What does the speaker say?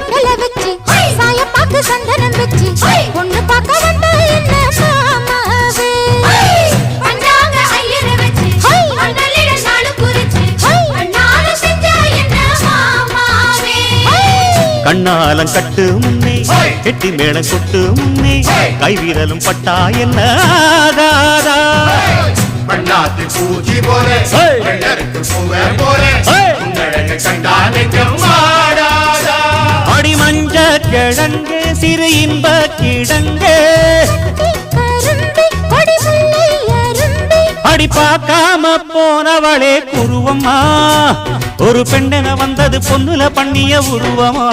வெத்தல வச்சு சாய பாக்கு சந்தனம் வச்சு பொண்ணு பார்க்க வந்தா என்ன மாமாவே பஞ்சாங்க ஐயர வச்சு மண்டலிட நாளு குறிச்சு அண்ணால செஞ்சா என்ன மாமாவே கண்ணாலம் கட்டு முன்னே கெட்டி மேளம் கொட்டு முன்னே கைவிரலும் பட்டா என்ன ஆகாதா பண்ணாத்து பூச்சி போல வெள்ளருக்கு பூவே போல உன்னழகு கண்டா நெஞ்சம் வாடாதா அடி மஞ்ச கிழங்கு சிறு இன்ப கிழங்கு அடி பார்க்காம போனவளே குருவம்மா ஒரு பெண்ணென வந்தது பொண்ணுல பண்ணிய உருவமா